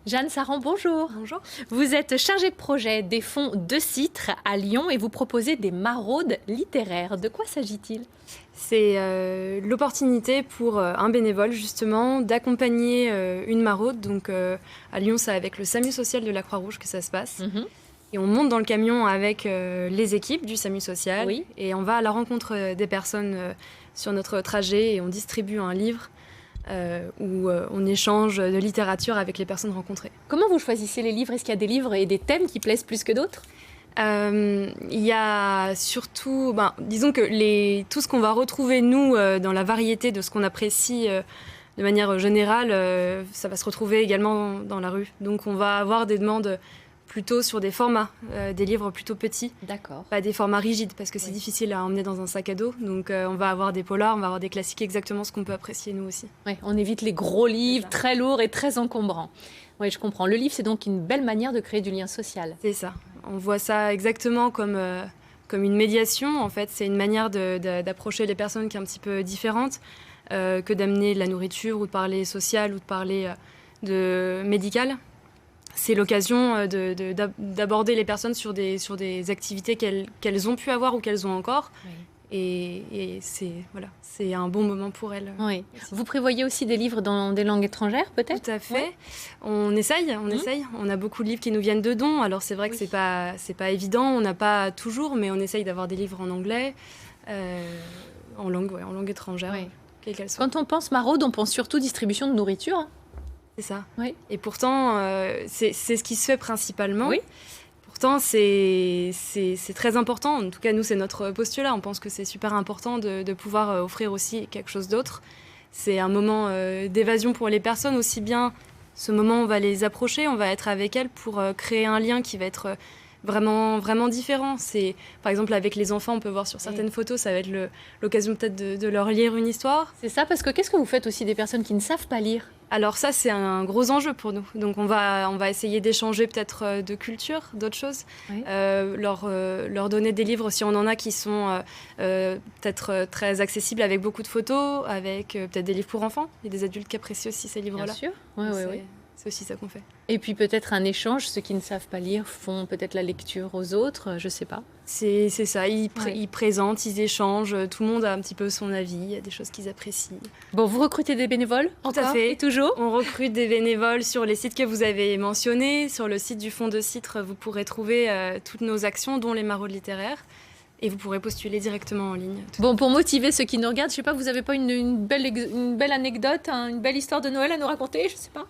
Jeanne Saran, bonjour. Bonjour. Vous êtes chargée de projet des fonds de Citre à Lyon et vous proposez des maraudes littéraires. De quoi s'agit-il ? C'est l'opportunité pour un bénévole justement d'accompagner une maraude. Donc à Lyon, c'est avec le SAMU social de la Croix-Rouge que ça se passe. Et on monte dans le camion avec les équipes du SAMU social. Oui. Et on va à la rencontre des personnes sur notre trajet et on distribue un livre où on échange de littérature avec les personnes rencontrées. Comment vous choisissez les livres ? Est-ce qu'il y a des livres et des thèmes qui plaisent plus que d'autres ? Il y a surtout, disons que tout ce qu'on va retrouver, nous, dans la variété de ce qu'on apprécie de manière générale, ça va se retrouver également dans la rue. Donc on va avoir des demandes plutôt sur des formats, des livres plutôt petits. D'accord. Pas des formats rigides, parce que c'est difficile à emmener dans un sac à dos. Donc on va avoir des polars, on va avoir des classiques, exactement ce qu'on peut apprécier nous aussi. Ouais, on évite les gros livres très lourds et très encombrants. Oui, je comprends. Le livre, c'est donc une belle manière de créer du lien social. C'est ça. On voit ça exactement comme une médiation. En fait, c'est une manière d'approcher les personnes qui est un petit peu différente que d'amener de la nourriture ou de parler social ou de parler de médical. C'est l'occasion d'aborder les personnes sur des activités qu'elles ont pu avoir ou qu'elles ont encore. Oui. Et c'est un bon moment pour elles. Oui. Vous prévoyez aussi des livres dans des langues étrangères, peut-être ? Tout à fait. Oui. On essaye. On a beaucoup de livres qui nous viennent de dons. Alors c'est vrai que c'est pas évident. On n'a pas toujours, mais on essaye d'avoir des livres en anglais, en langue étrangère, quelle qu'elle soit. Quand on pense maraude, on pense surtout distribution de nourriture. Hein. C'est ça. Oui. Et pourtant, c'est ce qui se fait principalement. Oui. Pourtant, c'est très important. En tout cas, nous, c'est notre postulat. On pense que c'est super important de pouvoir offrir aussi quelque chose d'autre. C'est un moment d'évasion pour les personnes. Aussi bien, ce moment, on va les approcher, on va être avec elles pour créer un lien qui va être vraiment, vraiment différent. C'est, par exemple, avec les enfants, on peut voir sur certaines photos, ça va être l'occasion peut-être de leur lire une histoire. C'est ça, parce que qu'est-ce que vous faites aussi des personnes qui ne savent pas lire ? Alors ça, c'est un gros enjeu pour nous. Donc on va essayer d'échanger peut-être de culture, d'autres choses, leur donner des livres si on en a qui sont peut-être très accessibles avec beaucoup de photos, avec peut-être des livres pour enfants. Il y a des adultes qui apprécient aussi ces livres-là. Bien sûr, oui. C'est aussi ça qu'on fait. Et puis peut-être un échange, ceux qui ne savent pas lire font peut-être la lecture aux autres, je ne sais pas. C'est ça, ils présentent, ils échangent, tout le monde a un petit peu son avis, il y a des choses qu'ils apprécient. Bon, vous recrutez des bénévoles ? Tout à fait. Et toujours ? On recrute des bénévoles sur les sites que vous avez mentionnés. Sur le site du Fonds de Citre, vous pourrez trouver toutes nos actions, dont les maraudes littéraires. Et vous pourrez postuler directement en ligne. Bon, pour motiver ceux qui nous regardent, je sais pas, vous n'avez pas une belle anecdote, une belle histoire de Noël à nous raconter, je sais pas.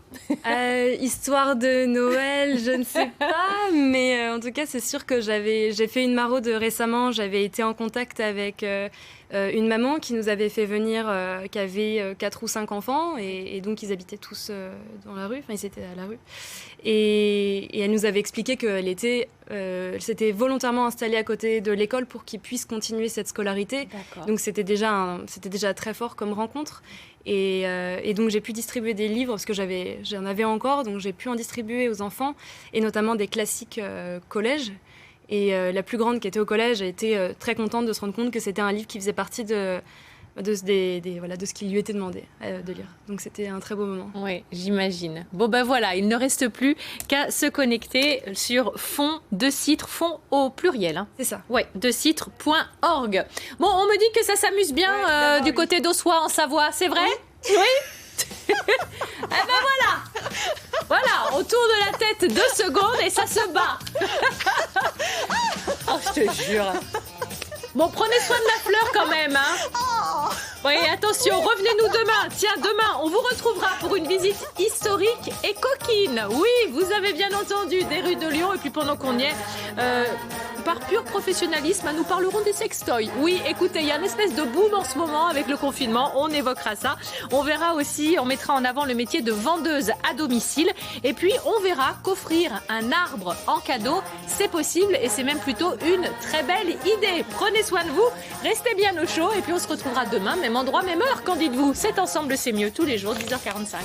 Histoire de Noël, je ne sais pas, mais en tout cas, c'est sûr que j'ai fait une maraude récemment. J'avais été en contact avec une maman qui nous avait fait venir, qui avait 4 ou 5 enfants, et donc ils habitaient tous dans la rue, enfin ils étaient à la rue. Et elle nous avait expliqué qu'elle s'était volontairement installée à côté de l'école pour qu'ils puissent continuer cette scolarité. D'accord. Donc c'était déjà très fort comme rencontre. Et donc j'ai pu distribuer des livres parce que j'en avais encore, donc j'ai pu en distribuer aux enfants, et notamment des classiques collège. Et la plus grande qui était au collège a été très contente de se rendre compte que c'était un livre qui faisait partie de ce qui lui était demandé de lire. Donc c'était un très beau moment. Oui, j'imagine. Bon ben voilà, il ne reste plus qu'à se connecter sur Fonds de Citre, fonds au pluriel. Hein. C'est ça. Oui, decitre.org. Bon, on me dit que ça s'amuse bien du côté d'Ossois en Savoie, c'est vrai ? Oui. Eh ben voilà, on tourne la tête 2 secondes et ça se bat. Oh, je te jure. Bon, prenez soin de la fleur quand même, hein. Oui, attention, revenez-nous demain. Tiens, demain, on vous retrouvera pour une visite historique et coquine. Oui, vous avez bien entendu, des rues de Lyon. Et puis pendant qu'on y est, par pur professionnalisme, nous parlerons des sextoys. Oui, écoutez, il y a une espèce de boom en ce moment avec le confinement. On évoquera ça. On verra aussi, on mettra en avant le métier de vendeuse à domicile. Et puis, on verra qu'offrir un arbre en cadeau, c'est possible et c'est même plutôt une très belle idée. Prenez soin de vous, restez bien au chaud et puis on se retrouvera demain, même endroit, même heure. Qu'en dites-vous ? C'est ensemble, c'est mieux, tous les jours, 10h45.